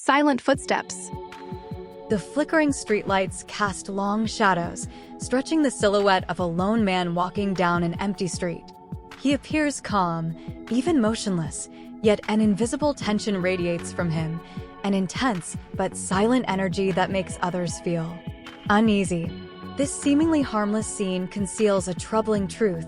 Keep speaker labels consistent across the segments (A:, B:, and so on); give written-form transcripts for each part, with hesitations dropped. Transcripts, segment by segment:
A: Silent footsteps.
B: The flickering streetlights cast long shadows, stretching the silhouette of a lone man walking down an empty street. He appears calm, even motionless, yet an invisible tension radiates from him, an intense but silent energy that makes others feel uneasy. This seemingly harmless scene conceals a troubling truth.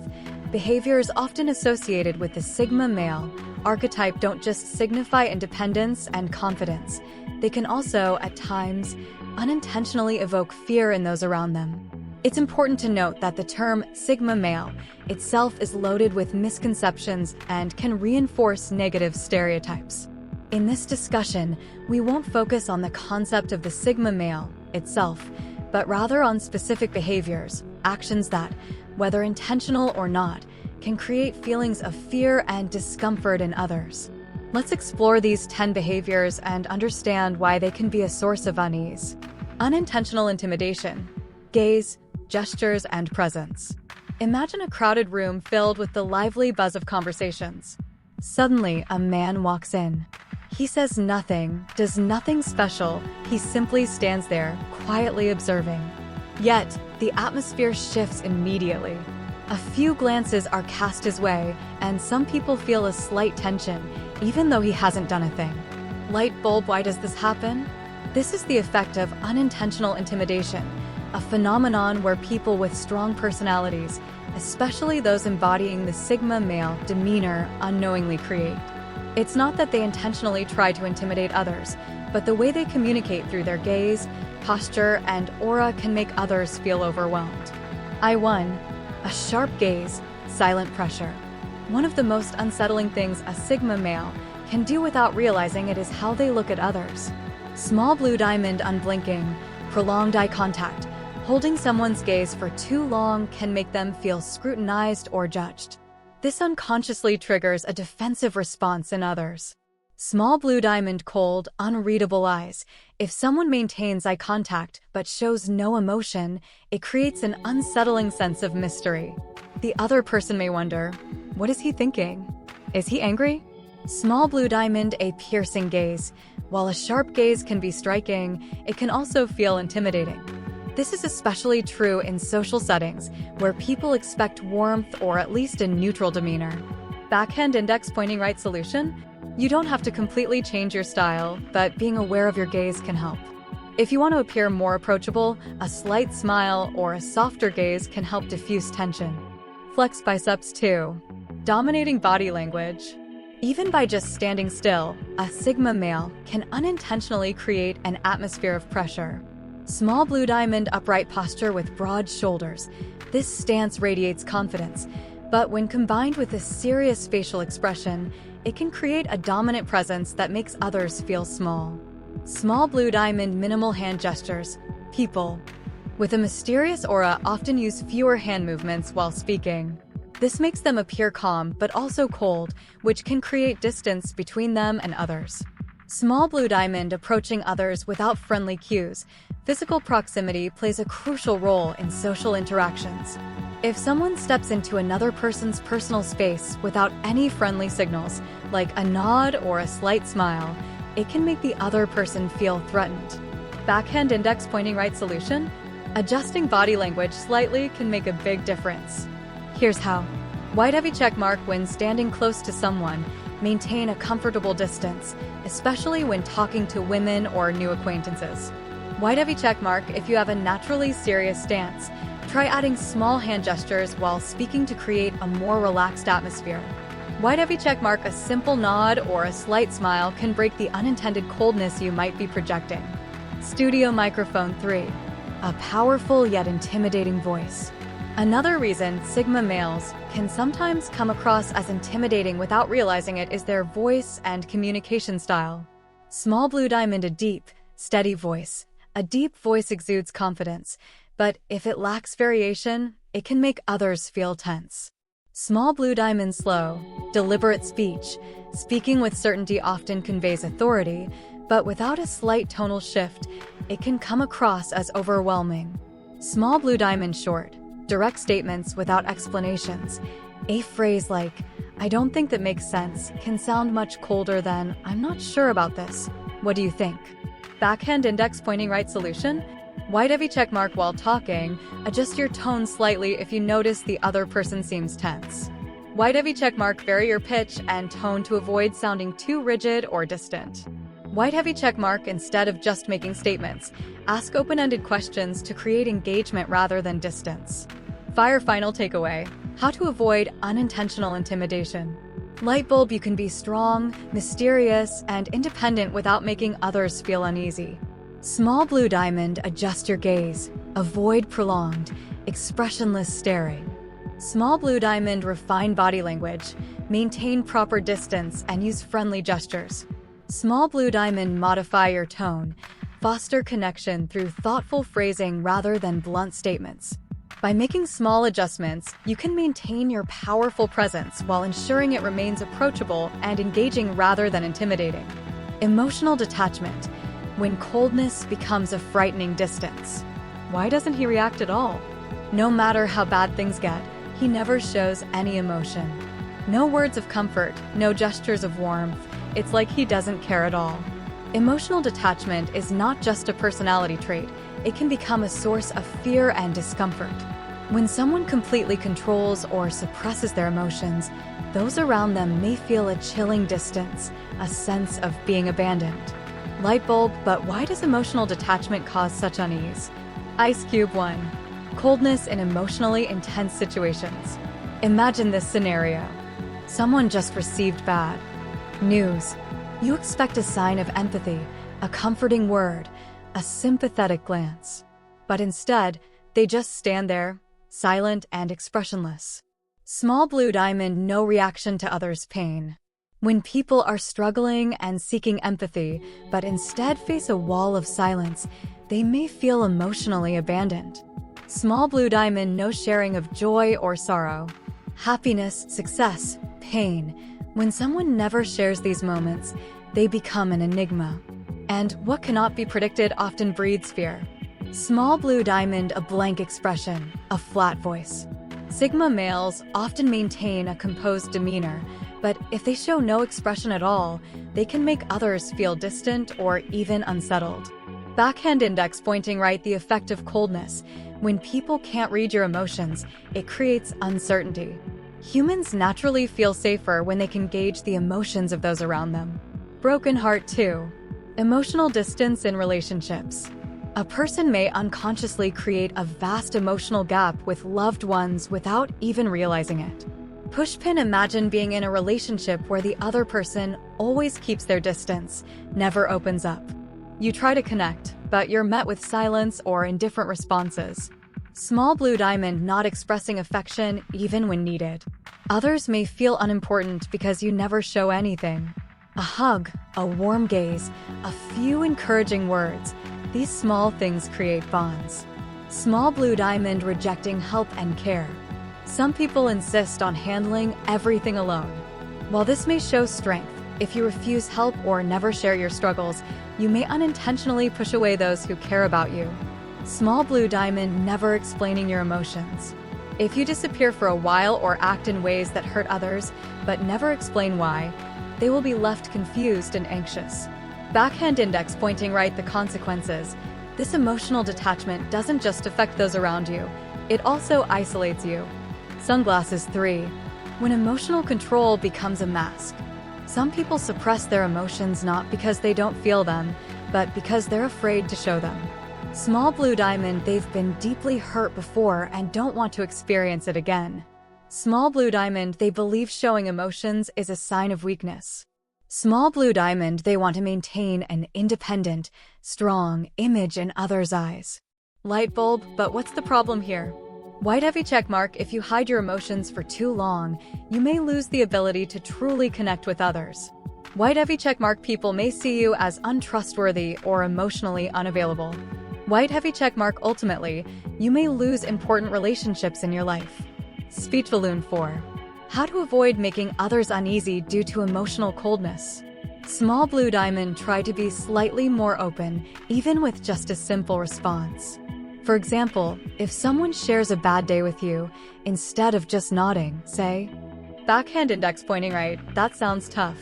B: Behaviors often associated with the Sigma male archetype don't just signify independence and confidence. They can also, at times, unintentionally evoke fear in those around them. It's important to note that the term Sigma male itself is loaded with misconceptions and can reinforce negative stereotypes. In this discussion, we won't focus on the concept of the Sigma male itself, but rather on specific behaviors, actions that, whether intentional or not, can create feelings of fear and discomfort in others. Let's explore these 10 behaviors and understand why they can be a source of unease. Unintentional intimidation. Gaze, gestures, and presence. Imagine a crowded room filled with the lively buzz of conversations. Suddenly, a man walks in. He says nothing, does nothing special, he simply stands there, quietly observing. Yet, the atmosphere shifts immediately. A few glances are cast his way, and some people feel a slight tension, even though he hasn't done a thing. Light bulb, why does this happen? This is the effect of unintentional intimidation, a phenomenon where people with strong personalities, especially those embodying the Sigma male demeanor, unknowingly create. It's not that they intentionally try to intimidate others, but the way they communicate through their gaze, posture, and aura can make others feel overwhelmed. I1. A sharp gaze, silent pressure. One of the most unsettling things a Sigma male can do without realizing it is how they look at others. Small blue diamond, unblinking, prolonged eye contact. Holding someone's gaze for too long can make them feel scrutinized or judged. This unconsciously triggers a defensive response in others. Small blue diamond, cold, unreadable eyes. If someone maintains eye contact but shows no emotion, it creates an unsettling sense of mystery. The other person may wonder, what is he thinking? Is he angry? Small blue diamond, a piercing gaze. While a sharp gaze can be striking, it can also feel intimidating. This is especially true in social settings, where people expect warmth or at least a neutral demeanor. Backhand index pointing right solution? You don't have to completely change your style, but being aware of your gaze can help. If you want to appear more approachable, a slight smile or a softer gaze can help diffuse tension. Flex biceps 2. Dominating body language. Even by just standing still, a Sigma male can unintentionally create an atmosphere of pressure. Small blue diamond, upright posture with broad shoulders. This stance radiates confidence, but when combined with a serious facial expression, it can create a dominant presence that makes others feel small. Small blue diamond, minimal hand gestures. People with a mysterious aura often use fewer hand movements while speaking. This makes them appear calm but also cold, which can create distance between them and others. Small blue diamond, approaching others without friendly cues. Physical proximity plays a crucial role in social interactions. If someone steps into another person's personal space without any friendly signals, like a nod or a slight smile, it can make the other person feel threatened. Backhand index pointing right solution? Adjusting body language slightly can make a big difference. Here's how. White heavy check mark when standing close to someone. Maintain a comfortable distance, especially when talking to women or new acquaintances. White heavy check mark if you have a naturally serious stance. Try adding small hand gestures while speaking to create a more relaxed atmosphere. White heavy check mark, a simple nod or a slight smile can break the unintended coldness you might be projecting. Studio microphone 3. A powerful yet intimidating voice. Another reason Sigma males can sometimes come across as intimidating without realizing it is their voice and communication style. Small blue diamond, a deep, steady voice. A deep voice exudes confidence, but if it lacks variation, it can make others feel tense. Small blue diamond, slow, deliberate speech. Speaking with certainty often conveys authority, but without a slight tonal shift, it can come across as overwhelming. Small blue diamond, short, direct statements without explanations. A phrase like, "I don't think that makes sense," can sound much colder than, "I'm not sure about this." What do you think? Backhand index pointing right solution? White heavy check mark while talking. Adjust your tone slightly if you notice the other person seems tense. White heavy check mark, vary your pitch and tone to avoid sounding too rigid or distant. White heavy check mark, instead of just making statements, ask open-ended questions to create engagement rather than distance. Fire final takeaway: how to avoid unintentional intimidation. Light bulb, you can be strong, mysterious, and independent without making others feel uneasy. Small blue diamond, adjust your gaze. Avoid prolonged, expressionless staring. Small blue diamond, refine body language. Maintain proper distance and use friendly gestures. Small blue diamond, modify your tone. Foster connection through thoughtful phrasing rather than blunt statements. By making small adjustments, you can maintain your powerful presence while ensuring it remains approachable and engaging rather than intimidating. Emotional detachment, when coldness becomes a frightening distance. Why doesn't he react at all? No matter how bad things get, he never shows any emotion. No words of comfort, no gestures of warmth. It's like he doesn't care at all. Emotional detachment is not just a personality trait. It can become a source of fear and discomfort. When someone completely controls or suppresses their emotions, those around them may feel a chilling distance, a sense of being abandoned. Light bulb, but why does emotional detachment cause such unease? Ice cube 1. Coldness in emotionally intense situations. Imagine this scenario. Someone just received bad news. You expect a sign of empathy, a comforting word, a sympathetic glance. But instead, they just stand there, silent and expressionless. Small blue diamond, no reaction to others' pain. When people are struggling and seeking empathy, but instead face a wall of silence, they may feel emotionally abandoned. Small blue diamond, no sharing of joy or sorrow. Happiness, success, pain. When someone never shares these moments, they become an enigma. And what cannot be predicted often breeds fear. Small blue diamond, a blank expression, a flat voice. Sigma males often maintain a composed demeanor, but if they show no expression at all, they can make others feel distant or even unsettled. Backhand index pointing right, the effect of coldness. When people can't read your emotions, it creates uncertainty. Humans naturally feel safer when they can gauge the emotions of those around them. Broken heart 2. Emotional distance in relationships. A person may unconsciously create a vast emotional gap with loved ones without even realizing it. Pushpin, imagine being in a relationship where the other person always keeps their distance, never opens up. You try to connect, but you're met with silence or indifferent responses. Small blue diamond, not expressing affection even when needed. Others may feel unimportant because you never show anything. A hug, a warm gaze, a few encouraging words. These small things create bonds. Small blue diamond, rejecting help and care. Some people insist on handling everything alone. While this may show strength, if you refuse help or never share your struggles, you may unintentionally push away those who care about you. Small blue diamond, never explaining your emotions. If you disappear for a while or act in ways that hurt others, but never explain why, they will be left confused and anxious. Backhand index pointing right, the consequences. This emotional detachment doesn't just affect those around you, it also isolates you. Sunglasses 3. When emotional control becomes a mask. Some people suppress their emotions not because they don't feel them, but because they're afraid to show them. Small blue diamond, they've been deeply hurt before and don't want to experience it again. Small blue diamond, they believe showing emotions is a sign of weakness. Small blue diamond, they want to maintain an independent, strong image in others' eyes. Light bulb, but what's the problem here? White heavy check mark, if you hide your emotions for too long, you may lose the ability to truly connect with others. White heavy check mark, people may see you as untrustworthy or emotionally unavailable. White heavy check mark, ultimately, you may lose important relationships in your life. Speech balloon 4. How to avoid making others uneasy due to emotional coldness. Small blue diamond, try to be slightly more open, even with just a simple response. For example, if someone shares a bad day with you, instead of just nodding, say, "Backhand index pointing right, that sounds tough.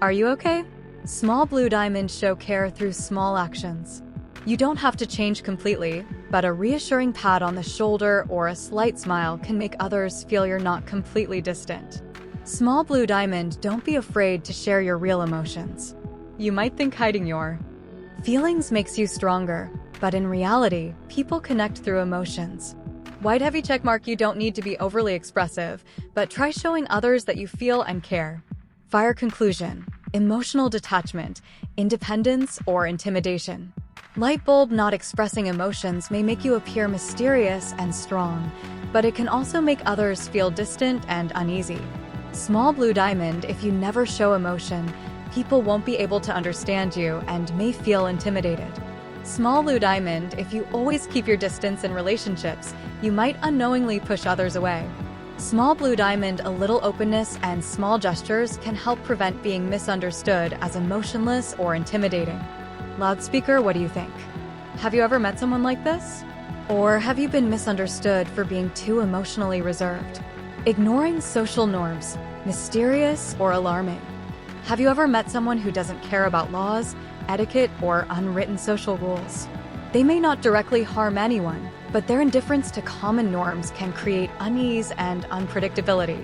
B: Are you okay?" Small blue diamonds show care through small actions. You don't have to change completely, but a reassuring pat on the shoulder or a slight smile can make others feel you're not completely distant. Small blue diamond, don't be afraid to share your real emotions. You might think hiding your feelings makes you stronger, but in reality, people connect through emotions. White heavy checkmark, you don't need to be overly expressive, but try showing others that you feel and care. Fire conclusion, emotional detachment, independence, or intimidation. Light bulb, not expressing emotions may make you appear mysterious and strong, but it can also make others feel distant and uneasy. Small blue diamond, if you never show emotion, people won't be able to understand you and may feel intimidated. Small blue diamond, if you always keep your distance in relationships, you might unknowingly push others away. Small blue diamond, a little openness and small gestures can help prevent being misunderstood as emotionless or intimidating. Loudspeaker, what do you think? Have you ever met someone like this? Or have you been misunderstood for being too emotionally reserved? Ignoring social norms, mysterious or alarming. Have you ever met someone who doesn't care about laws, etiquette, or unwritten social rules? They may not directly harm anyone, but their indifference to common norms can create unease and unpredictability.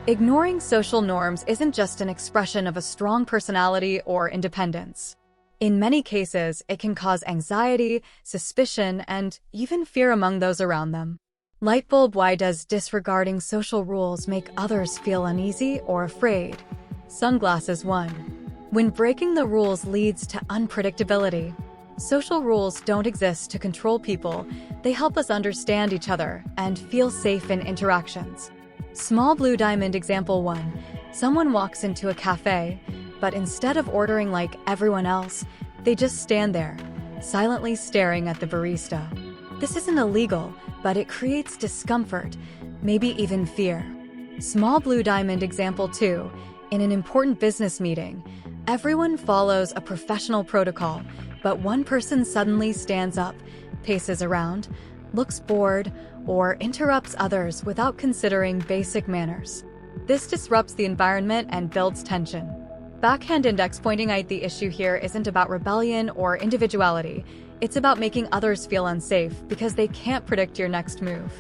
B: Ignoring social norms isn't just an expression of a strong personality or independence. In many cases, it can cause anxiety, suspicion, and even fear among those around them. Lightbulb, why does disregarding social rules make others feel uneasy or afraid? Sunglasses 1. When breaking the rules leads to unpredictability. Social rules don't exist to control people, they help us understand each other and feel safe in interactions. Small blue diamond, example 1. Someone walks into a cafe, but instead of ordering like everyone else, they just stand there, silently staring at the barista. This isn't illegal, but it creates discomfort, maybe even fear. Small blue diamond, example 2. In an important business meeting, everyone follows a professional protocol, but one person suddenly stands up, paces around, looks bored, or interrupts others without considering basic manners. This disrupts the environment and builds tension. Backhand index pointing out, the issue here isn't about rebellion or individuality. It's about making others feel unsafe because they can't predict your next move.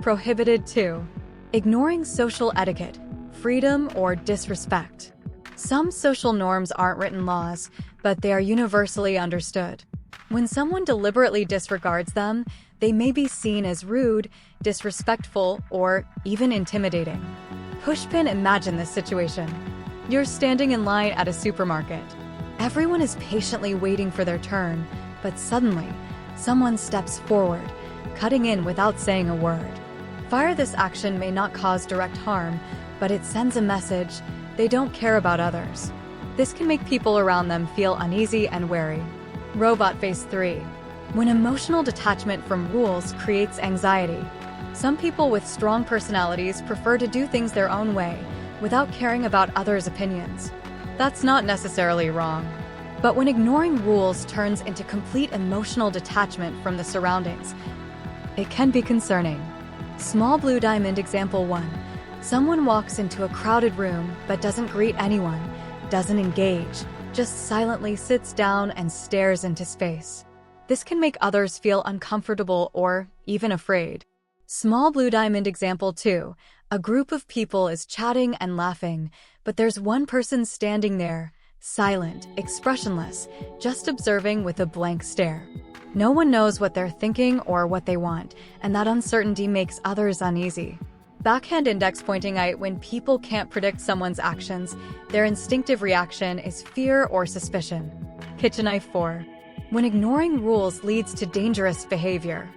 B: Prohibited 2. Ignoring social etiquette, freedom, or disrespect. Some social norms aren't written laws, but they are universally understood. When someone deliberately disregards them, they may be seen as rude, disrespectful, or even intimidating. Pushpin, imagine this situation. You're standing in line at a supermarket. Everyone is patiently waiting for their turn, but suddenly, someone steps forward, cutting in without saying a word. Fire, this action may not cause direct harm, but it sends a message: they don't care about others. This can make people around them feel uneasy and wary. Robot face 3. When emotional detachment from rules creates anxiety. Some people with strong personalities prefer to do things their own way, without caring about others' opinions. That's not necessarily wrong. But when ignoring rules turns into complete emotional detachment from the surroundings, it can be concerning. Small blue diamond, example 1. Someone walks into a crowded room but doesn't greet anyone, doesn't engage, just silently sits down and stares into space. This can make others feel uncomfortable or even afraid. Small blue diamond, example 2. A group of people is chatting and laughing, but there's one person standing there, silent, expressionless, just observing with a blank stare. No one knows what they're thinking or what they want, and that uncertainty makes others uneasy. Backhand index pointing out, when people can't predict someone's actions, their instinctive reaction is fear or suspicion. Kitchen knife 4. When ignoring rules leads to dangerous behavior.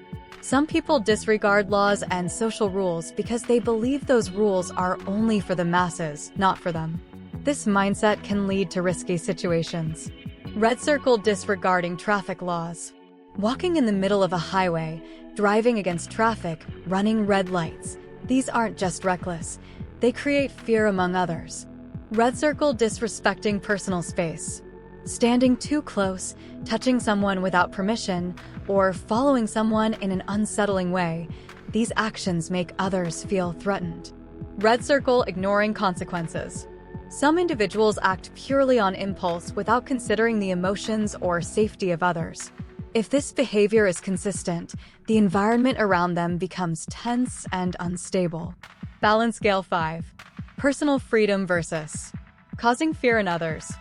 B: Some people disregard laws and social rules because they believe those rules are only for the masses, not for them. This mindset can lead to risky situations. Red circle, disregarding traffic laws. Walking in the middle of a highway, driving against traffic, running red lights. These aren't just reckless, they create fear among others. Red circle, disrespecting personal space. Standing too close, touching someone without permission, or following someone in an unsettling way. These actions make others feel threatened. Red circle, ignoring consequences. Some individuals act purely on impulse without considering the emotions or safety of others. If this behavior is consistent, the environment around them becomes tense and unstable. Balance Scale 5. Personal freedom versus causing fear in others.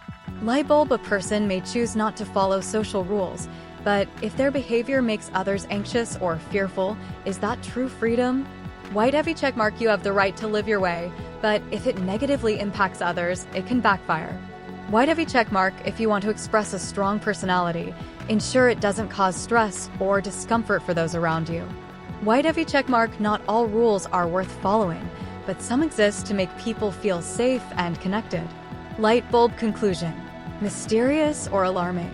B: Lightbulb: a person may choose not to follow social rules, but if their behavior makes others anxious or fearful, is that true freedom? White: heavy checkmark, you have the right to live your way, but if it negatively impacts others, it can backfire. White: heavy checkmark, if you want to express a strong personality, ensure it doesn't cause stress or discomfort for those around you. White: heavy checkmark, not all rules are worth following, but some exist to make people feel safe and connected. Light bulb conclusion: mysterious or alarming?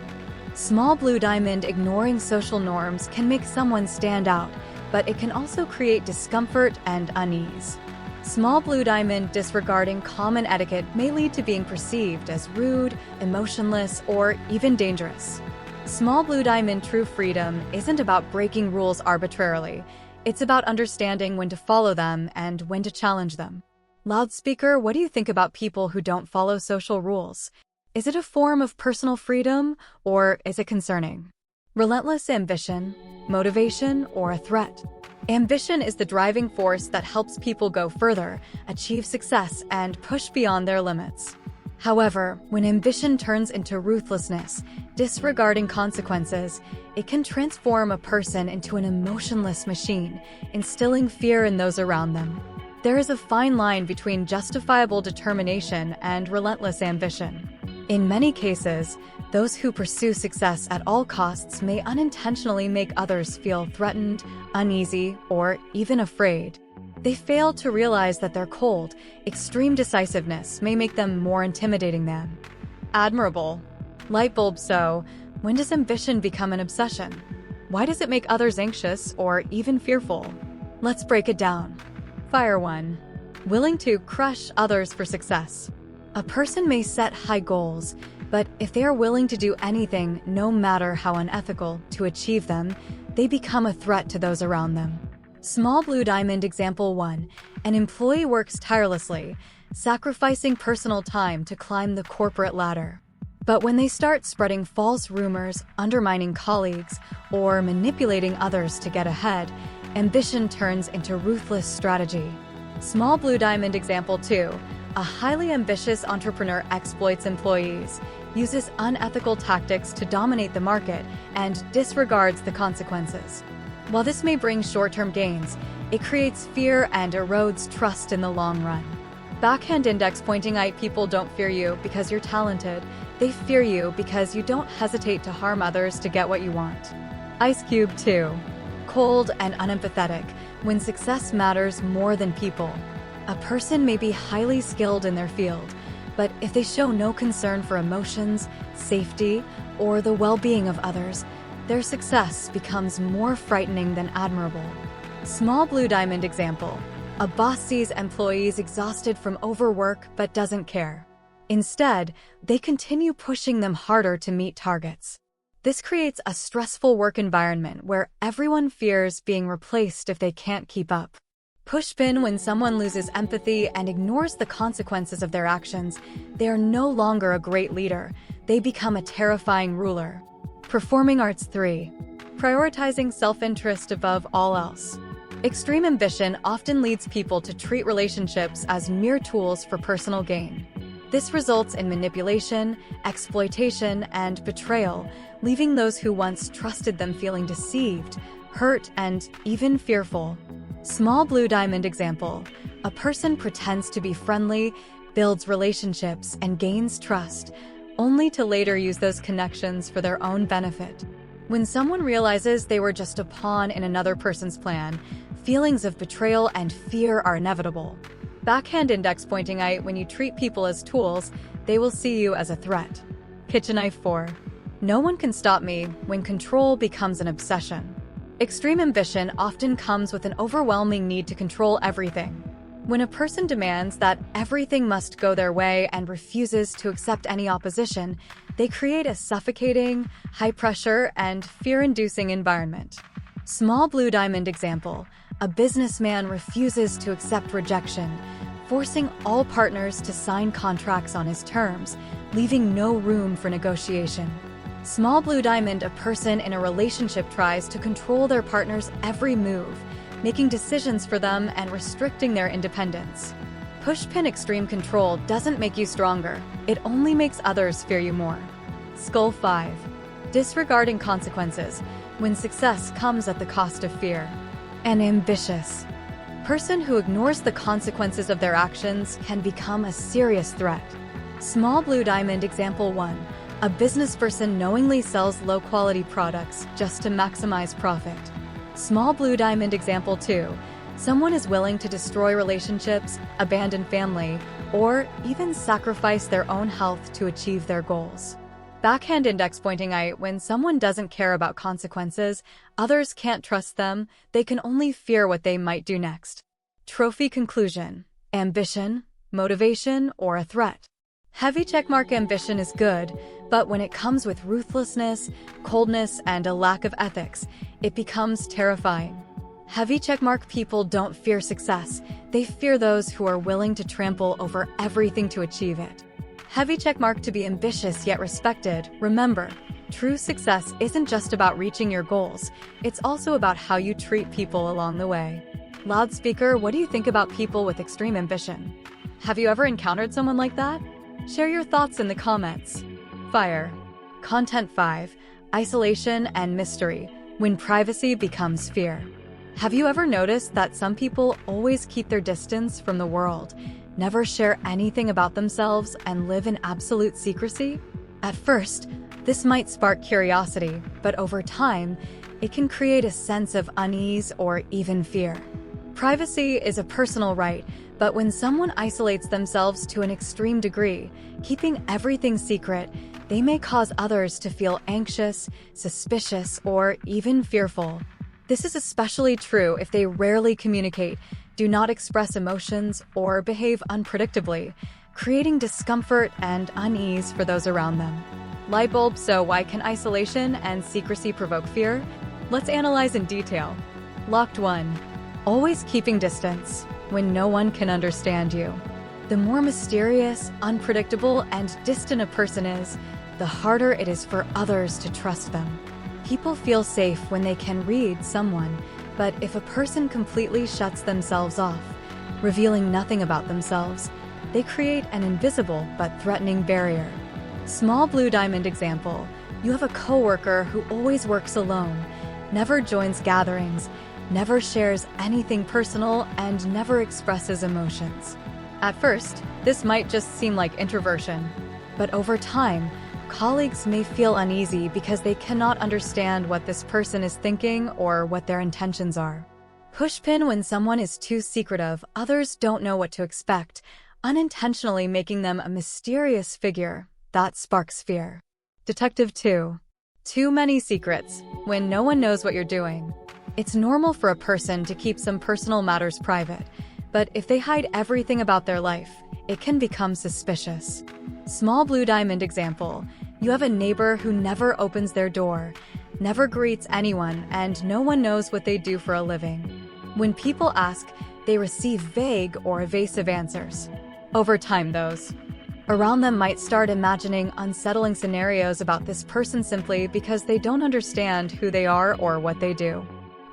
B: Small blue diamond: ignoring social norms can make someone stand out, but it can also create discomfort and unease. Small blue diamond: disregarding common etiquette may lead to being perceived as rude, emotionless, or even dangerous. Small blue diamond: true freedom isn't about breaking rules arbitrarily. It's about understanding when to follow them and when to challenge them. Loudspeaker: what do you think about people who don't follow social rules? Is it a form of personal freedom, or is it concerning? Relentless: ambition, motivation, or a threat? Ambition is the driving force that helps people go further, achieve success, and push beyond their limits. However, when ambition turns into ruthlessness, disregarding consequences, it can transform a person into an emotionless machine, instilling fear in those around them. There is a fine line between justifiable determination and relentless ambition. In many cases, those who pursue success at all costs may unintentionally make others feel threatened, uneasy, or even afraid. They fail to realize that their cold, extreme decisiveness may make them more intimidating than admirable. Lightbulb: so, when does ambition become an obsession? Why does it make others anxious or even fearful? Let's break it down. Fire 1. Willing to crush others for success. A person may set high goals, but if they are willing to do anything, no matter how unethical, to achieve them, they become a threat to those around them. Small blue diamond: example 1. An employee works tirelessly, sacrificing personal time to climb the corporate ladder. But when they start spreading false rumors, undermining colleagues, or manipulating others to get ahead, ambition turns into ruthless strategy. Small blue diamond: example 2. A highly ambitious entrepreneur exploits employees, uses unethical tactics to dominate the market, and disregards the consequences. While this may bring short-term gains, it creates fear and erodes trust in the long run. Backhand index pointing: people don't fear you because you're talented. They fear you because you don't hesitate to harm others to get what you want. Ice cube 2. Cold and unempathetic: when success matters more than people. A person may be highly skilled in their field, but if they show no concern for emotions, safety, or the well-being of others, their success becomes more frightening than admirable. Small blue diamond: example. A boss sees employees exhausted from overwork but doesn't care. Instead, they continue pushing them harder to meet targets. This creates a stressful work environment where everyone fears being replaced if they can't keep up. Pushpin: when someone loses empathy and ignores the consequences of their actions, they are no longer a great leader. They become a terrifying ruler. Performing arts 3. Prioritizing self-interest above all else. Extreme ambition often leads people to treat relationships as mere tools for personal gain. This results in manipulation, exploitation, and betrayal, leaving those who once trusted them feeling deceived, hurt, and even fearful. Small blue diamond: example. A person pretends to be friendly, builds relationships, and gains trust, only to later use those connections for their own benefit. When someone realizes they were just a pawn in another person's plan, feelings of betrayal and fear are inevitable. Backhand index pointing: when you treat people as tools, they will see you as a threat. Kitchen knife 4. No one can stop me when control becomes an obsession. Extreme ambition often comes with an overwhelming need to control everything. When a person demands that everything must go their way and refuses to accept any opposition, they create a suffocating, high-pressure, and fear-inducing environment. Small blue diamond: example. A businessman refuses to accept rejection, forcing all partners to sign contracts on his terms, leaving no room for negotiation. Small blue diamond, a person in a relationship tries to control their partner's every move, making decisions for them and restricting their independence. Pushpin extreme control doesn't make you stronger, it only makes others fear you more. Skull 5. Disregarding consequences, when success comes at the cost of fear. An ambitious person who ignores the consequences of their actions can become a serious threat. Small blue diamond example 1. A business person knowingly sells low-quality products just to maximize profit. Small blue diamond example 2. Someone is willing to destroy relationships, abandon family, or even sacrifice their own health to achieve their goals. Backhand index pointing eye, when someone doesn't care about consequences, others can't trust them, they can only fear what they might do next. Trophy conclusion. Ambition, motivation, or a threat. Heavy checkmark ambition is good, but when it comes with ruthlessness, coldness, and a lack of ethics, it becomes terrifying. Heavy checkmark people don't fear success, they fear those who are willing to trample over everything to achieve it. Heavy checkmark to be ambitious yet respected. Remember, true success isn't just about reaching your goals, it's also about how you treat people along the way. Loudspeaker, what do you think about people with extreme ambition? Have you ever encountered someone like that? Share your thoughts in the comments. Fire. Content 5. Isolation and mystery, when privacy becomes fear. Have you ever noticed that some people always keep their distance from the world, never share anything about themselves, and live in absolute secrecy? At first, this might spark curiosity, but over time, it can create a sense of unease or even fear. Privacy is a personal right, but when someone isolates themselves to an extreme degree, keeping everything secret, they may cause others to feel anxious, suspicious, or even fearful. This is especially true if they rarely communicate, do not express emotions, or behave unpredictably, creating discomfort and unease for those around them. Lightbulb, so why can isolation and secrecy provoke fear? Let's analyze in detail. Locked 1. Always keeping distance, when no one can understand you. The more mysterious, unpredictable, and distant a person is, the harder it is for others to trust them. People feel safe when they can read someone, but if a person completely shuts themselves off, revealing nothing about themselves, they create an invisible but threatening barrier. Small blue diamond example. You have a coworker who always works alone, never joins gatherings, never shares anything personal, and never expresses emotions. At first, this might just seem like introversion, but over time, colleagues may feel uneasy because they cannot understand what this person is thinking or what their intentions are. Pushpin, when someone is too secretive, others don't know what to expect, unintentionally making them a mysterious figure that sparks fear. Detective 2. Too many secrets, when no one knows what you're doing. It's normal for a person to keep some personal matters private, but if they hide everything about their life, it can become suspicious. Small blue diamond example. You have a neighbor who never opens their door, never greets anyone, and no one knows what they do for a living. When people ask, they receive vague or evasive answers. Over time, those around them might start imagining unsettling scenarios about this person simply because they don't understand who they are or what they do.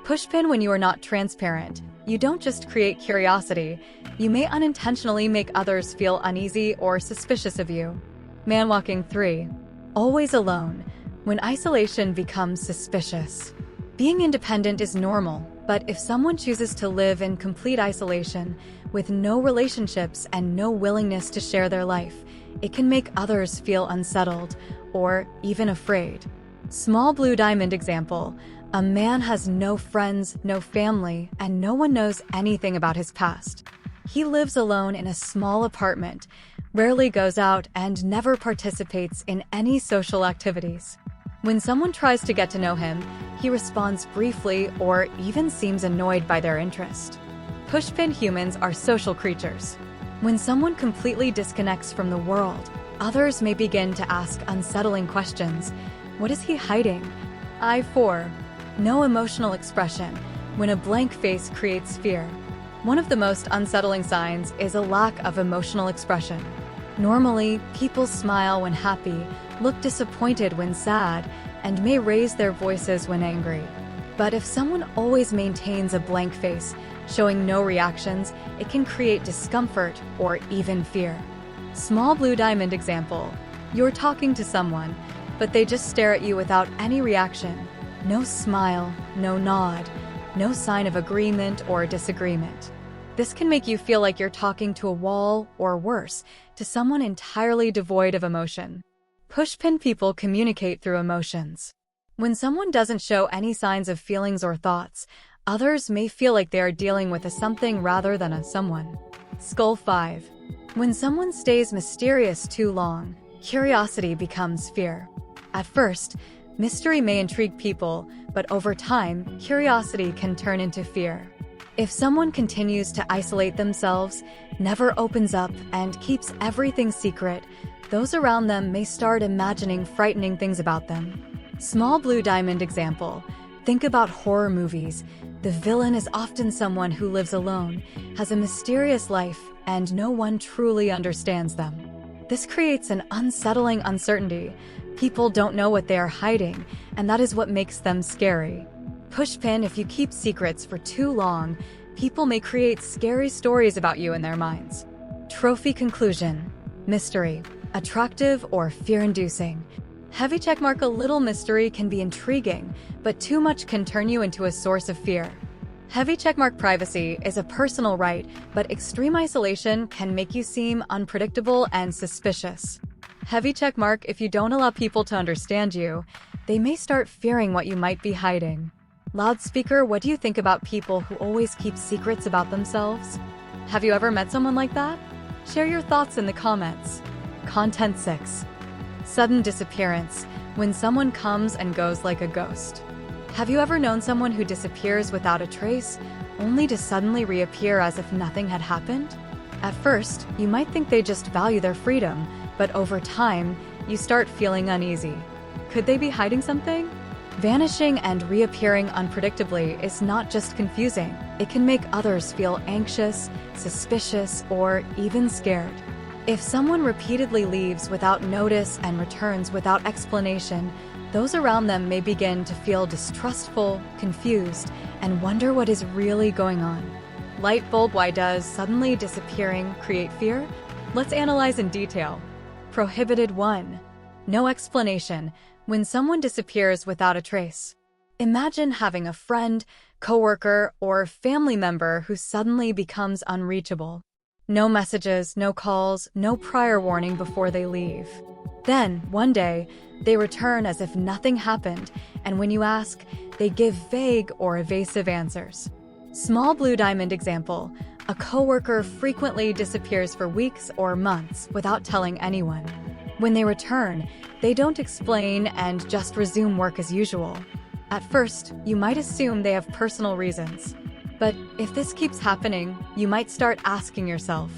B: Pushpin, when you are not transparent, you don't just create curiosity, you may unintentionally make others feel uneasy or suspicious of you. Manwalking 3. Always alone, when isolation becomes suspicious. Being independent is normal, but if someone chooses to live in complete isolation, with no relationships and no willingness to share their life, it can make others feel unsettled or even afraid. Small blue diamond example. A man has no friends, no family, and no one knows anything about his past. He lives alone in a small apartment, rarely goes out, and never participates in any social activities. When someone tries to get to know him, he responds briefly or even seems annoyed by their interest. Pushpin, humans are social creatures. When someone completely disconnects from the world, others may begin to ask unsettling questions. What is he hiding? I 4. No emotional expression, when a blank face creates fear. One of the most unsettling signs is a lack of emotional expression. Normally, people smile when happy, look disappointed when sad, and may raise their voices when angry. But if someone always maintains a blank face, showing no reactions, it can create discomfort or even fear. Small blue diamond example. You're talking to someone, but they just stare at you without any reaction. No smile, no nod, no sign of agreement or disagreement. This can make you feel like you're talking to a wall, or worse, to someone entirely devoid of emotion. Pushpin people communicate through emotions. When someone doesn't show any signs of feelings or thoughts, others may feel like they are dealing with a something rather than a someone. Skull 5. When someone stays mysterious too long, curiosity becomes fear. At first, mystery may intrigue people, but over time, curiosity can turn into fear. If someone continues to isolate themselves, never opens up, and keeps everything secret, those around them may start imagining frightening things about them. Small blue diamond example. Think about horror movies. The villain is often someone who lives alone, has a mysterious life, and no one truly understands them. This creates an unsettling uncertainty. People don't know what they are hiding, and that is what makes them scary. Pushpin, if you keep secrets for too long, people may create scary stories about you in their minds. Trophy conclusion. Mystery. Attractive or fear-inducing. Heavy checkmark. A little mystery can be intriguing, but too much can turn you into a source of fear. Heavy checkmark. Privacy is a personal right, but extreme isolation can make you seem unpredictable and suspicious. Heavy checkmark. If you don't allow people to understand you, they may start fearing what you might be hiding. Loudspeaker. What do you think about people who always keep secrets about themselves? Have you ever met someone like that? Share your thoughts in the comments. Content 6. Sudden disappearance. When someone comes and goes like a ghost. Have you ever known someone who disappears without a trace, only to suddenly reappear as if nothing had happened? At first, you might think they just value their freedom, but over time, you start feeling uneasy. Could they be hiding something? Vanishing and reappearing unpredictably is not just confusing, it can make others feel anxious, suspicious, or even scared. If someone repeatedly leaves without notice and returns without explanation, those around them may begin to feel distrustful, confused, and wonder what is really going on. Light bulb. Why does suddenly disappearing create fear? Let's analyze in detail. Prohibited 1. No explanation. When someone disappears without a trace. Imagine having a friend, coworker, or family member who suddenly becomes unreachable. No messages, no calls, no prior warning before they leave. Then, one day, they return as if nothing happened, and when you ask, they give vague or evasive answers. Small blue diamond example. A coworker frequently disappears for weeks or months without telling anyone. When they return, they don't explain and just resume work as usual. At first, you might assume they have personal reasons. But if this keeps happening, you might start asking yourself,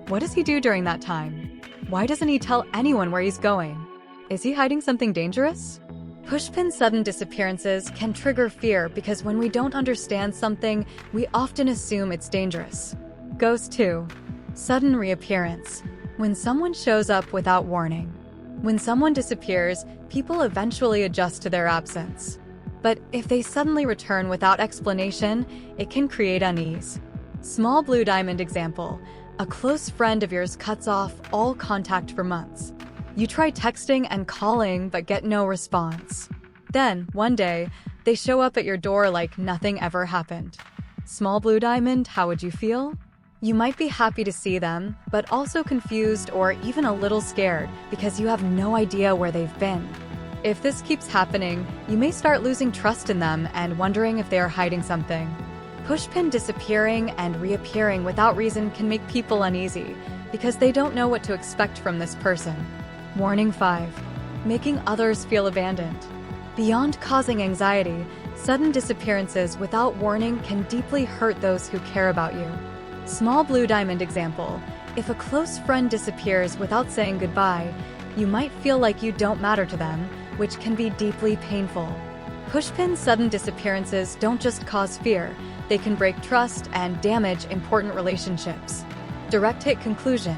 B: what does he do during that time? Why doesn't he tell anyone where he's going? Is he hiding something dangerous? Pushpin. Sudden disappearances can trigger fear because when we don't understand something, we often assume it's dangerous. Ghost 2. Sudden reappearance. When someone shows up without warning. When someone disappears, people eventually adjust to their absence. But if they suddenly return without explanation, it can create unease. Small blue diamond example. A close friend of yours cuts off all contact for months. You try texting and calling but get no response. Then, one day, they show up at your door like nothing ever happened. Small blue diamond. How would you feel? You might be happy to see them, but also confused or even a little scared because you have no idea where they've been. If this keeps happening, you may start losing trust in them and wondering if they are hiding something. Pushpin. Disappearing and reappearing without reason can make people uneasy because they don't know what to expect from this person. Warning 5. Making others feel abandoned. Beyond causing anxiety, sudden disappearances without warning can deeply hurt those who care about you. Small blue diamond example. If a close friend disappears without saying goodbye, you might feel like you don't matter to them, which can be deeply painful. Pushpin sudden disappearances don't just cause fear, they can break trust and damage important relationships. Direct hit conclusion.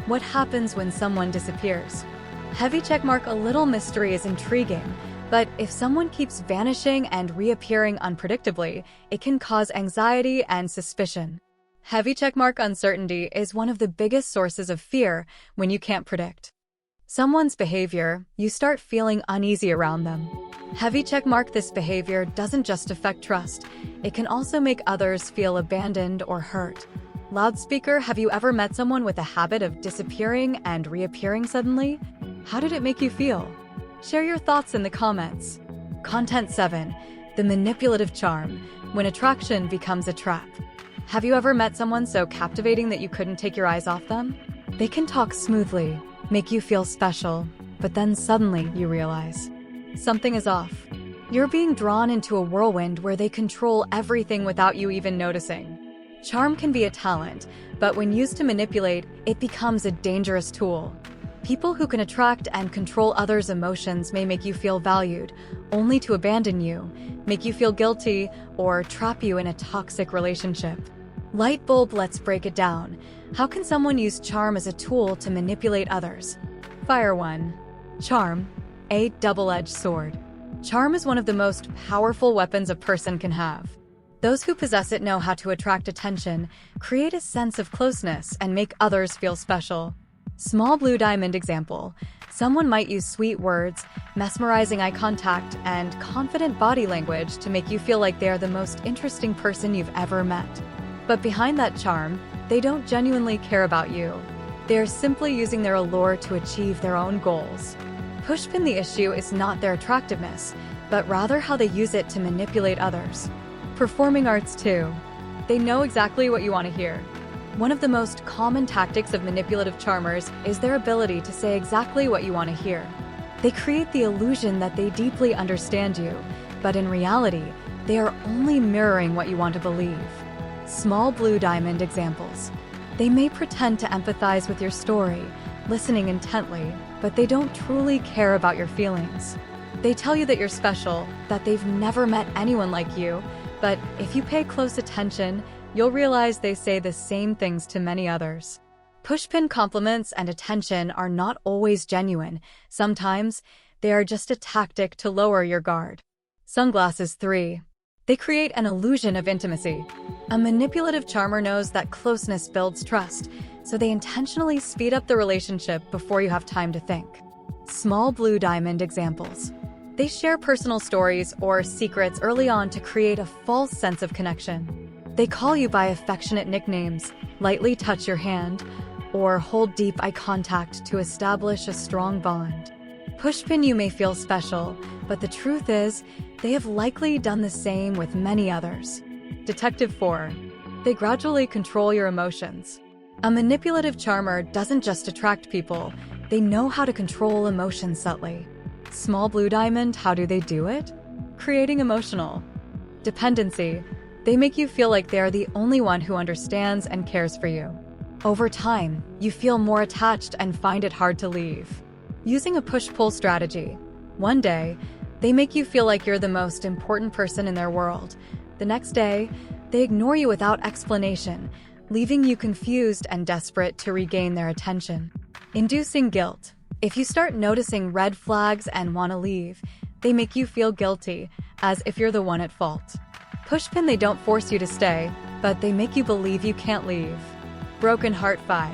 B: What happens when someone disappears? Heavy checkmark. A little mystery is intriguing, but if someone keeps vanishing and reappearing unpredictably, it can cause anxiety and suspicion. Heavy checkmark. Uncertainty is one of the biggest sources of fear when you can't predict someone's behavior, you start feeling uneasy around them. Heavy checkmark. This behavior doesn't just affect trust, it can also make others feel abandoned or hurt. Loudspeaker. Have you ever met someone with a habit of disappearing and reappearing suddenly? How did it make you feel? Share your thoughts in the comments. Content 7. The manipulative charm. When attraction becomes a trap. Have you ever met someone so captivating that you couldn't take your eyes off them? They can talk smoothly, make you feel special, but then suddenly you realize something is off. You're being drawn into a whirlwind where they control everything without you even noticing. Charm can be a talent, but when used to manipulate, it becomes a dangerous tool. People who can attract and control others' emotions may make you feel valued, only to abandon you, make you feel guilty, or trap you in a toxic relationship. Light bulb. Let's break it down. How can someone use charm as a tool to manipulate others? Fire 1. Charm. A double-edged sword. Charm is one of the most powerful weapons a person can have. Those who possess it know how to attract attention, create a sense of closeness, and make others feel special. Small blue diamond example. Someone might use sweet words, mesmerizing eye contact, and confident body language to make you feel like they are the most interesting person you've ever met. But behind that charm, they don't genuinely care about you. They are simply using their allure to achieve their own goals. Pushpin. The issue is not their attractiveness, but rather how they use it to manipulate others. Performing arts 2. They know exactly what you want to hear. One of the most common tactics of manipulative charmers is their ability to say exactly what you want to hear. They create the illusion that they deeply understand you, but in reality, they are only mirroring what you want to believe. Small blue diamond examples. They may pretend to empathize with your story, listening intently, but they don't truly care about your feelings. They tell you that you're special, that they've never met anyone like you, but if you pay close attention, you'll realize they say the same things to many others. Pushpin. Compliments and attention are not always genuine. Sometimes, they are just a tactic to lower your guard. Sunglasses 3. They create an illusion of intimacy. A manipulative charmer knows that closeness builds trust, so they intentionally speed up the relationship before you have time to think. Small blue diamond examples. They share personal stories or secrets early on to create a false sense of connection. They call you by affectionate nicknames, lightly touch your hand, or hold deep eye contact to establish a strong bond. Pushpin. You may feel special, but the truth is, they have likely done the same with many others. Detective 4. They gradually control your emotions. A manipulative charmer doesn't just attract people, they know how to control emotions subtly. Small blue diamond. How do they do it? Creating emotional dependency. They make you feel like they are the only one who understands and cares for you. Over time, you feel more attached and find it hard to leave. Using a push-pull strategy. One day, they make you feel like you're the most important person in their world. The next day, they ignore you without explanation, leaving you confused and desperate to regain their attention. Inducing guilt. If you start noticing red flags and want to leave, they make you feel guilty, as if you're the one at fault. Pushpin. They don't force you to stay, but they make you believe you can't leave. Broken heart 5.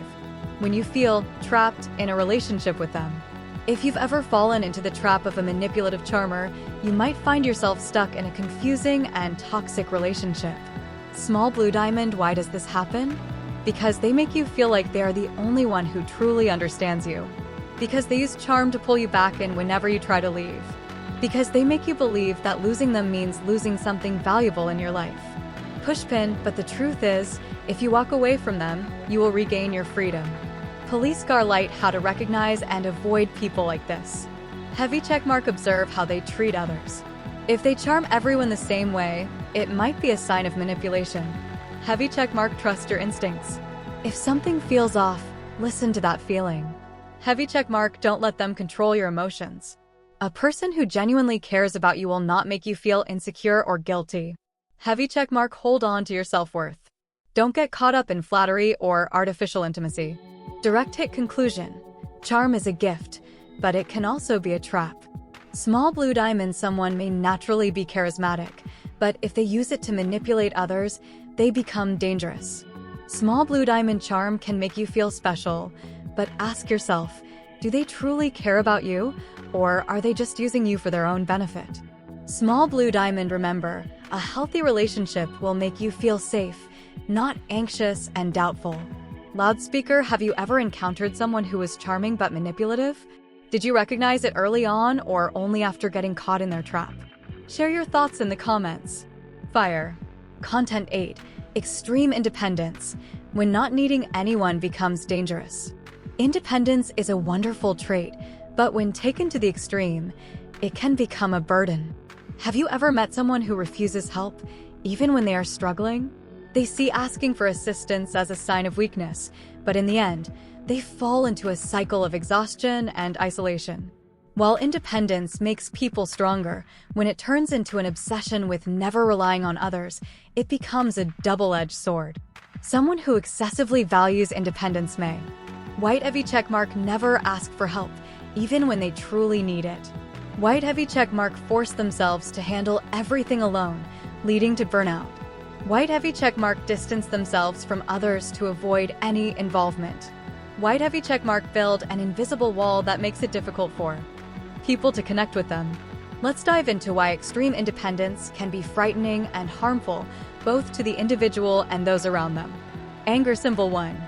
B: When you feel trapped in a relationship with them. If you've ever fallen into the trap of a manipulative charmer, you might find yourself stuck in a confusing and toxic relationship. Small blue diamond. Why does this happen? Because they make you feel like they are the only one who truly understands you. Because they use charm to pull you back in whenever you try to leave. Because they make you believe that losing them means losing something valuable in your life. Pushpin. But the truth is, if you walk away from them, you will regain your freedom. Police car light. How to recognize and avoid people like this. Heavy checkmark. Observe how they treat others. If they charm everyone the same way, it might be a sign of manipulation. Heavy checkmark. Trust your instincts. If something feels off, listen to that feeling. Heavy checkmark. Don't let them control your emotions. A person who genuinely cares about you will not make you feel insecure or guilty. Heavy checkmark, hold on to your self-worth. Don't get caught up in flattery or artificial intimacy. Direct hit conclusion. Charm is a gift, but it can also be a trap. Small blue diamond, someone may naturally be charismatic, but if they use it to manipulate others, they become dangerous. Small blue diamond charm can make you feel special, but ask yourself, do they truly care about you, or are they just using you for their own benefit? Small blue diamond, remember, a healthy relationship will make you feel safe, not anxious and doubtful. Loudspeaker, have you ever encountered someone who was charming but manipulative? Did you recognize it early on or only after getting caught in their trap? Share your thoughts in the comments. Fire. Content 8. Extreme independence. When not needing anyone becomes dangerous. Independence is a wonderful trait, but when taken to the extreme, it can become a burden. Have you ever met someone who refuses help, even when they are struggling? They see asking for assistance as a sign of weakness, but in the end, they fall into a cycle of exhaustion and isolation. While independence makes people stronger, when it turns into an obsession with never relying on others, it becomes a double-edged sword. Someone who excessively values independence may. White heavy checkmark, never ask for help, even when they truly need it. White heavy checkmark, force themselves to handle everything alone, leading to burnout. White heavy checkmark, distance themselves from others to avoid any involvement. White heavy checkmark, build an invisible wall that makes it difficult for people to connect with them. Let's dive into why extreme independence can be frightening and harmful, both to the individual and those around them. Anger symbol 1.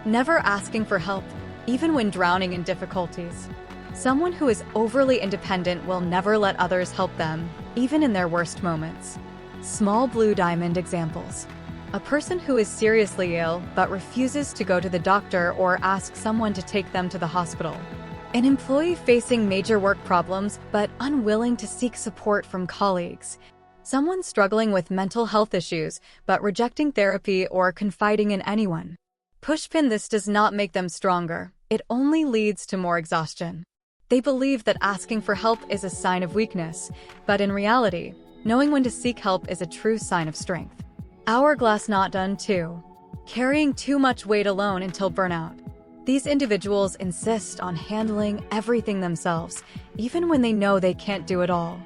B: Never asking for help, even when drowning in difficulties. Someone who is overly independent will never let others help them, even in their worst moments. Small blue diamond examples. A person who is seriously ill but refuses to go to the doctor or ask someone to take them to the hospital. An employee facing major work problems but unwilling to seek support from colleagues. Someone struggling with mental health issues but rejecting therapy or confiding in anyone. Pushpin, this does not make them stronger. It only leads to more exhaustion. They believe that asking for help is a sign of weakness, but in reality, knowing when to seek help is a true sign of strength. Hourglass, not done too. Carrying too much weight alone until burnout. These individuals insist on handling everything themselves, even when they know they can't do it all.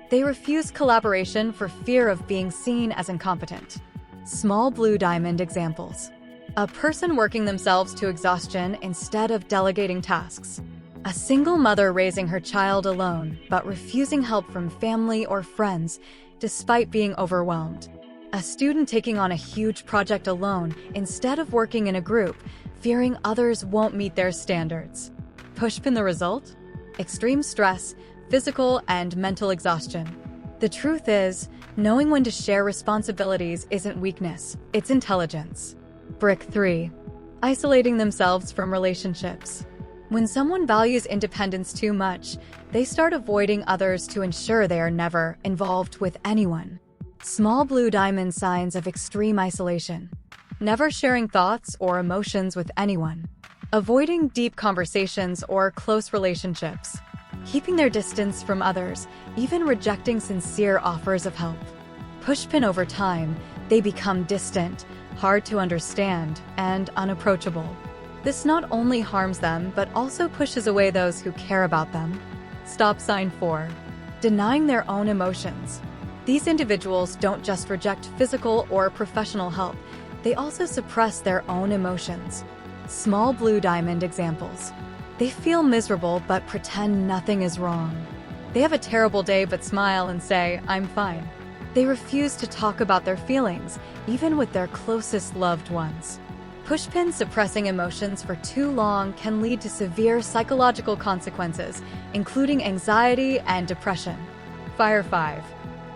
B: They refuse collaboration for fear of being seen as incompetent. Small blue diamond examples. A person working themselves to exhaustion instead of delegating tasks. A single mother raising her child alone, but refusing help from family or friends, despite being overwhelmed. A student taking on a huge project alone instead of working in a group, fearing others won't meet their standards. Pushpin, the result? Extreme stress, physical and mental exhaustion. The truth is, knowing when to share responsibilities isn't weakness, it's intelligence. Brick 3. Isolating themselves from relationships. When someone values independence too much, they start avoiding others to ensure they are never involved with anyone. Small blue diamond, signs of extreme isolation. Never sharing thoughts or emotions with anyone. Avoiding deep conversations or close relationships. Keeping their distance from others, even rejecting sincere offers of help. Pushpin, over time, they become distant, hard to understand, and unapproachable. This not only harms them, but also pushes away those who care about them. Stop sign 4. Denying their own emotions. These individuals don't just reject physical or professional help, they also suppress their own emotions. Small blue diamond examples. They feel miserable but pretend nothing is wrong. They have a terrible day but smile and say, "I'm fine." They refuse to talk about their feelings, even with their closest loved ones. Pushpin, suppressing emotions for too long can lead to severe psychological consequences, including anxiety and depression. Fire 5.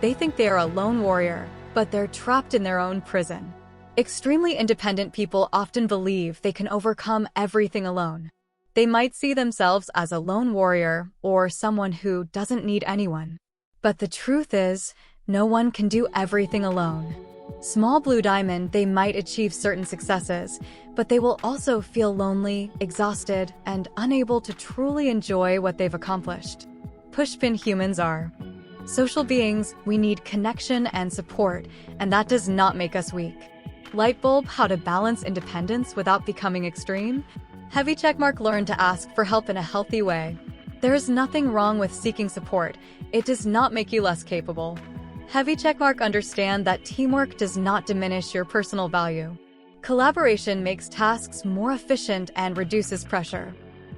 B: They think they are a lone warrior, but they're trapped in their own prison. Extremely independent people often believe they can overcome everything alone. They might see themselves as a lone warrior or someone who doesn't need anyone. But the truth is, no one can do everything alone. Small blue diamond, they might achieve certain successes, but they will also feel lonely, exhausted, and unable to truly enjoy what they've accomplished. Pushpin humans are social beings. We need connection and support, and that does not make us weak. Lightbulb, how to balance independence without becoming extreme. Heavy checkmark, learn to ask for help in a healthy way. There is nothing wrong with seeking support. It does not make you less capable. Heavy checkmark, understand that teamwork does not diminish your personal value. Collaboration makes tasks more efficient and reduces pressure.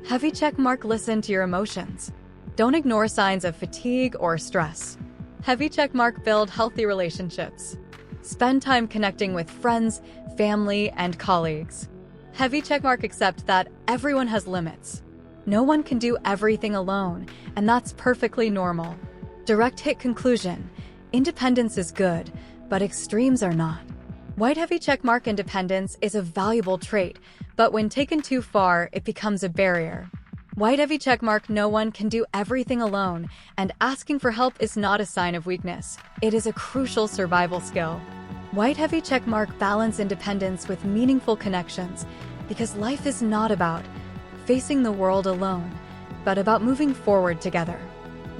B: Heavy checkmark, listen to your emotions. Don't ignore signs of fatigue or stress. Heavy checkmark, build healthy relationships. Spend time connecting with friends, family, and colleagues. Heavy checkmark, accept that everyone has limits. No one can do everything alone, and that's perfectly normal. Direct hit conclusion. Independence is good, but extremes are not. White heavy checkmark, independence is a valuable trait, but when taken too far, it becomes a barrier. White heavy checkmark, no one can do everything alone, and asking for help is not a sign of weakness. It is a crucial survival skill. White heavy checkmark, balance independence with meaningful connections, because life is not about facing the world alone, but about moving forward together.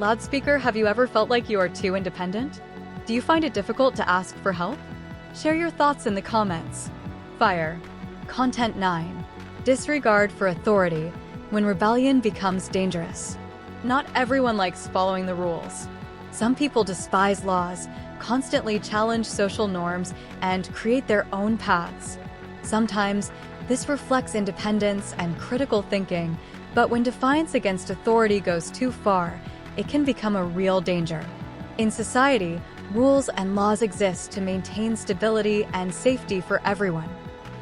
B: Loudspeaker, have you ever felt like you are too independent? Do you find it difficult to ask for help? Share your thoughts in the comments. Fire. Content 9. Disregard for authority when rebellion becomes dangerous. Not everyone likes following the rules. Some people despise laws, constantly challenge social norms, and create their own paths. Sometimes, this reflects independence and critical thinking, but when defiance against authority goes too far, it can become a real danger. In society, rules and laws exist to maintain stability and safety for everyone.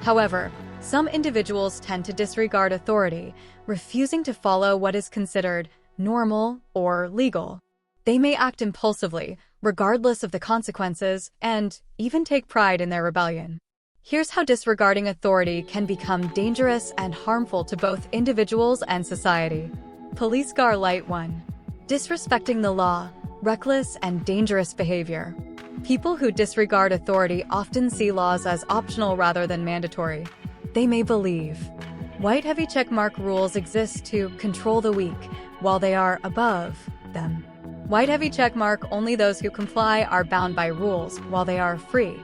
B: However, some individuals tend to disregard authority, refusing to follow what is considered normal or legal. They may act impulsively, regardless of the consequences, and even take pride in their rebellion. Here's how disregarding authority can become dangerous and harmful to both individuals and society. Police Gar Light 1. Disrespecting the law, reckless and dangerous behavior. People who disregard authority often see laws as optional rather than mandatory. They may believe white heavy checkmark, rules exist to control the weak, while they are above them. White heavy checkmark, only those who comply are bound by rules, while they are free.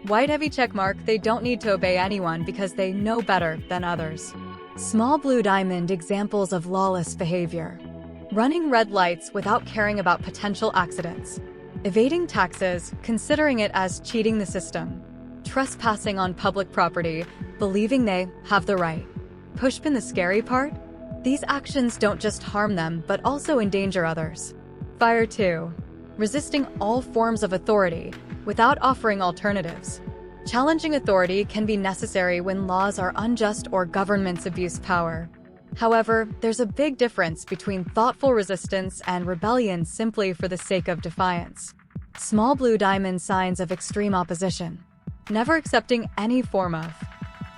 B: White heavy checkmark, they don't need to obey anyone because they know better than others. Small blue diamond, examples of lawless behavior. Running red lights without caring about potential accidents. Evading taxes, considering it as cheating the system. Trespassing on public property, believing they have the right. Pushpin, the scary part? These actions don't just harm them, but also endanger others. Fire 2. Resisting all forms of authority, without offering alternatives. Challenging authority can be necessary when laws are unjust or governments abuse power. However, there's a big difference between thoughtful resistance and rebellion simply for the sake of defiance. Small blue diamond, signs of extreme opposition. Never accepting any form of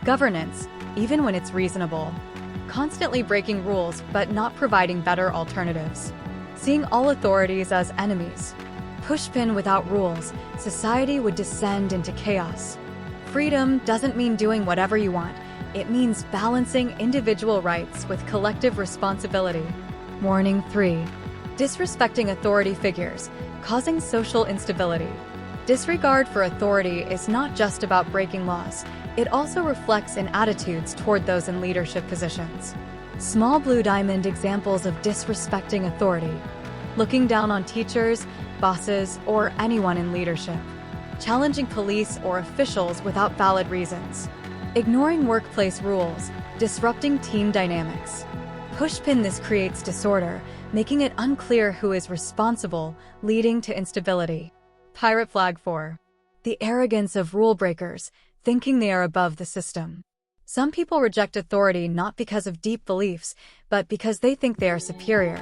B: governance, even when it's reasonable. Constantly breaking rules but not providing better alternatives. Seeing all authorities as enemies. Pushpin, without rules, society would descend into chaos. Freedom doesn't mean doing whatever you want. It means balancing individual rights with collective responsibility. Warning 3. Disrespecting authority figures, causing social instability. Disregard for authority is not just about breaking laws. It also reflects in attitudes toward those in leadership positions. Small blue diamond, examples of disrespecting authority. Looking down on teachers, bosses, or anyone in leadership. Challenging police or officials without valid reasons. Ignoring workplace rules, disrupting team dynamics. Pushpin, this creates disorder, making it unclear who is responsible, leading to instability. Pirate Flag 4. The arrogance of rule breakers, thinking they are above the system. Some people reject authority not because of deep beliefs, but because they think they are superior.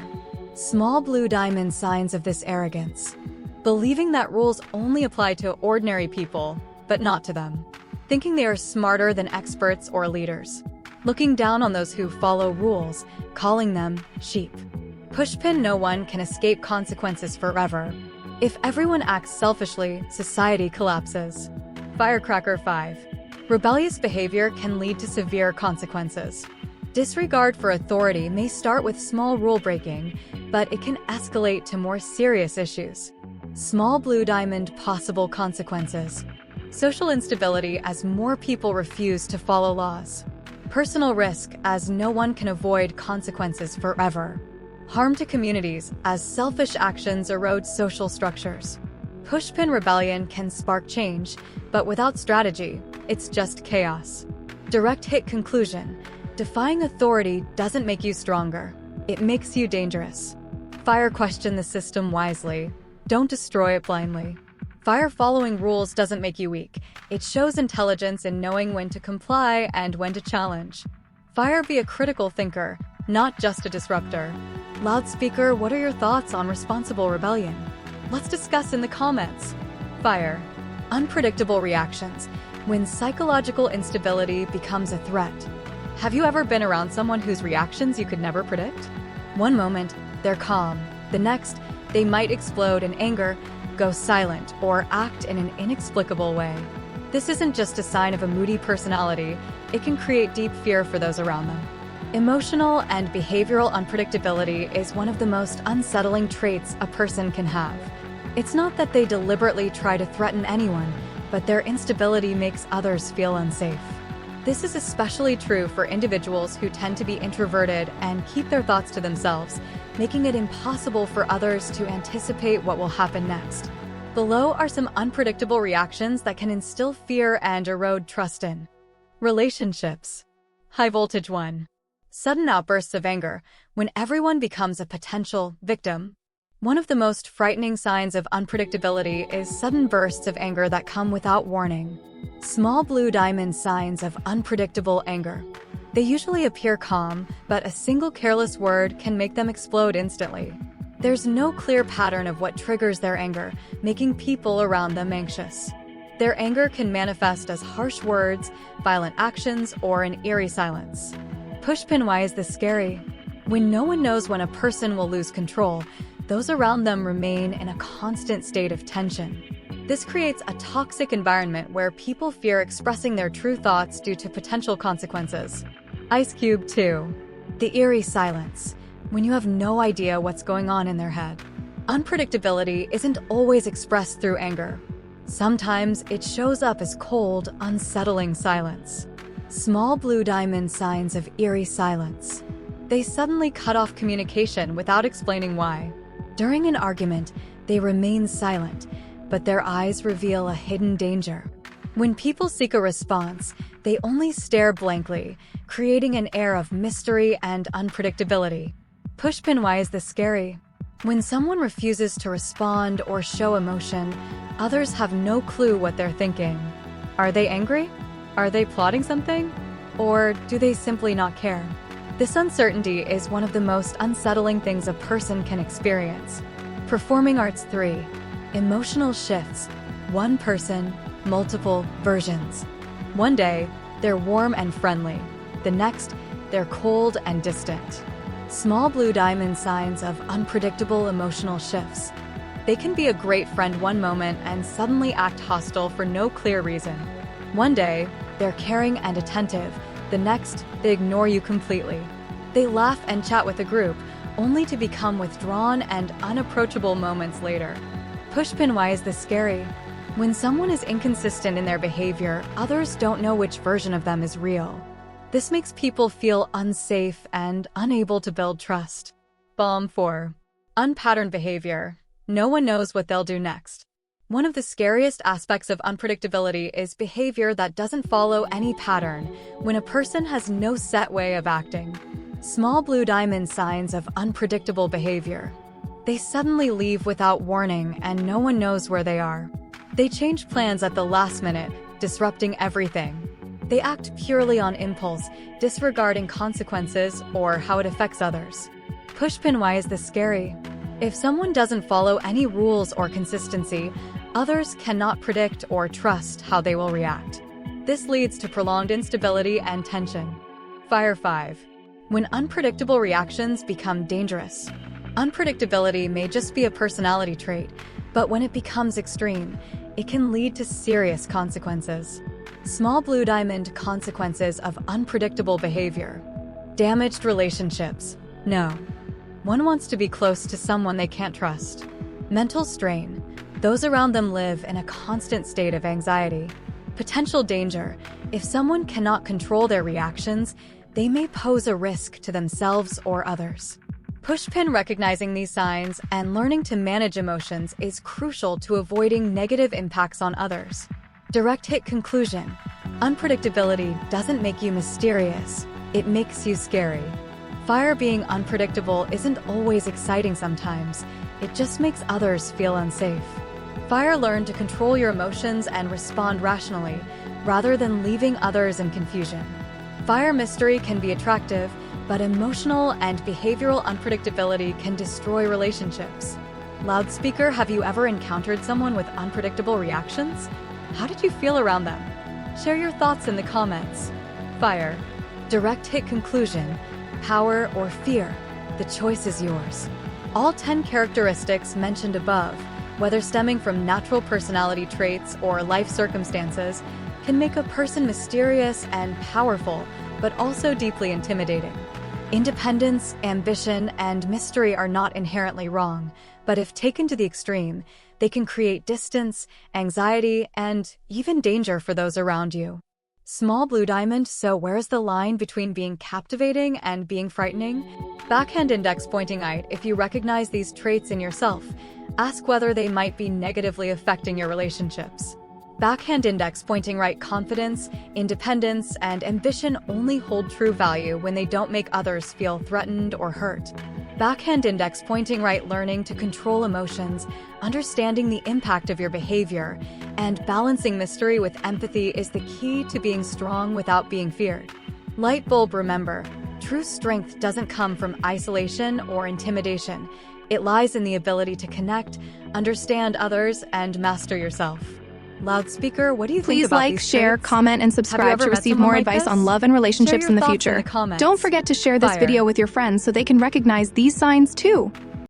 B: Small blue diamond, signs of this arrogance. Believing that rules only apply to ordinary people, but not to them. Thinking they are smarter than experts or leaders. Looking down on those who follow rules, calling them sheep. Pushpin, no one can escape consequences forever. If everyone acts selfishly, society collapses. Firecracker 5. Rebellious behavior can lead to severe consequences. Disregard for authority may start with small rule breaking, but it can escalate to more serious issues. Small blue diamond, possible consequences. Social instability as more people refuse to follow laws. Personal risk as no one can avoid consequences forever. Harm to communities as selfish actions erode social structures. Pushpin rebellion can spark change, but without strategy, it's just chaos. Direct hit conclusion. Defying authority doesn't make you stronger. It makes you dangerous. Fire, question the system wisely. Don't destroy it blindly. Fire, following rules doesn't make you weak. It shows intelligence in knowing when to comply and when to challenge. Fire, be a critical thinker, not just a disruptor. Loudspeaker, what are your thoughts on responsible rebellion? Let's discuss in the comments. Fire, unpredictable reactions. When psychological instability becomes a threat. Have you ever been around someone whose reactions you could never predict? One moment, they're calm. The next, they might explode in anger, go silent, or act in an inexplicable way. This isn't just a sign of a moody personality, it can create deep fear for those around them. Emotional and behavioral unpredictability is one of the most unsettling traits a person can have. It's not that they deliberately try to threaten anyone, but their instability makes others feel unsafe. This is especially true for individuals who tend to be introverted and keep their thoughts to themselves, making it impossible for others to anticipate what will happen next. Below are some unpredictable reactions that can instill fear and erode trust in relationships. High voltage 1. Sudden outbursts of anger, when everyone becomes a potential victim. One of the most frightening signs of unpredictability is sudden bursts of anger that come without warning. Small blue diamond, signs of unpredictable anger. They usually appear calm, but a single careless word can make them explode instantly. There's no clear pattern of what triggers their anger, making people around them anxious. Their anger can manifest as harsh words, violent actions, or an eerie silence. Pushpin, why is this scary? When no one knows when a person will lose control, those around them remain in a constant state of tension. This creates a toxic environment where people fear expressing their true thoughts due to potential consequences. Ice Cube 2. The eerie silence, when you have no idea what's going on in their head. Unpredictability isn't always expressed through anger. Sometimes it shows up as cold, unsettling silence. Small blue diamond, signs of eerie silence. They suddenly cut off communication without explaining why. During an argument, they remain silent, but their eyes reveal a hidden danger. When people seek a response, they only stare blankly, creating an air of mystery and unpredictability. Pushpin, why is this scary? When someone refuses to respond or show emotion, others have no clue what they're thinking. Are they angry? Are they plotting something? Or do they simply not care? This uncertainty is one of the most unsettling things a person can experience. Performing arts 3. Emotional shifts. One person, multiple versions. One day, they're warm and friendly. The next, they're cold and distant. Small blue diamond, signs of unpredictable emotional shifts. They can be a great friend one moment and suddenly act hostile for no clear reason. One day, they're caring and attentive. The next, they ignore you completely. They laugh and chat with a group, only to become withdrawn and unapproachable moments later. Pushpin, why is this scary? When someone is inconsistent in their behavior, others don't know which version of them is real. This makes people feel unsafe and unable to build trust. Bomb 4. Unpatterned behavior. No one knows what they'll do next. One of the scariest aspects of unpredictability is behavior that doesn't follow any pattern, when a person has no set way of acting. Small blue diamond, signs of unpredictable behavior. They suddenly leave without warning and no one knows where they are. They change plans at the last minute, disrupting everything. They act purely on impulse, disregarding consequences or how it affects others. Pushpin, why is this scary? If someone doesn't follow any rules or consistency, others cannot predict or trust how they will react. This leads to prolonged instability and tension. Fire 5. When unpredictable reactions become dangerous. Unpredictability may just be a personality trait, but when it becomes extreme, it can lead to serious consequences. Small blue diamond, consequences of unpredictable behavior. Damaged relationships. No. One wants to be close to someone they can't trust. Mental strain. Those around them live in a constant state of anxiety. Potential danger. If someone cannot control their reactions, they may pose a risk to themselves or others. Pushpin recognizing these signs and learning to manage emotions is crucial to avoiding negative impacts on others. Direct hit conclusion. Unpredictability doesn't make you mysterious, it makes you scary. Fire being unpredictable isn't always exciting sometimes, it just makes others feel unsafe. Fire learn to control your emotions and respond rationally, rather than leaving others in confusion. Fire mystery can be attractive, but emotional and behavioral unpredictability can destroy relationships. Loudspeaker, have you ever encountered someone with unpredictable reactions? How did you feel around them? Share your thoughts in the comments. Fire. Direct hit conclusion. Power or fear. The choice is yours. All 10 characteristics mentioned above, whether stemming from natural personality traits or life circumstances, can make a person mysterious and powerful, but also deeply intimidating. Independence, ambition, and mystery are not inherently wrong, but if taken to the extreme, they can create distance, anxiety, and even danger for those around you. Small blue diamond, so where's the line between being captivating and being frightening? Backhand index pointing right. If you recognize these traits in yourself, ask whether they might be negatively affecting your relationships. Backhand index pointing right. Confidence, independence, and ambition only hold true value when they don't make others feel threatened or hurt. Backhand index pointing right. Learning to control emotions, understanding the impact of your behavior, and balancing mystery with empathy is the key to being strong without being feared. Light bulb, remember, true strength doesn't come from isolation or intimidation. It lies in the ability to connect, understand others, and master yourself. Loudspeaker, what do you think
A: Please
B: about
A: like,
B: these
A: share,
B: traits?
A: comment, and
B: Have you
A: subscribe
B: ever
A: to
B: met
A: receive
B: someone
A: more
B: like
A: advice
B: this?
A: on love and relationships
B: Share
A: in
B: your
A: the
B: thoughts
A: future.
B: comments.
A: Don't forget to share this
B: Fire.
A: video with your friends so they can recognize these signs too.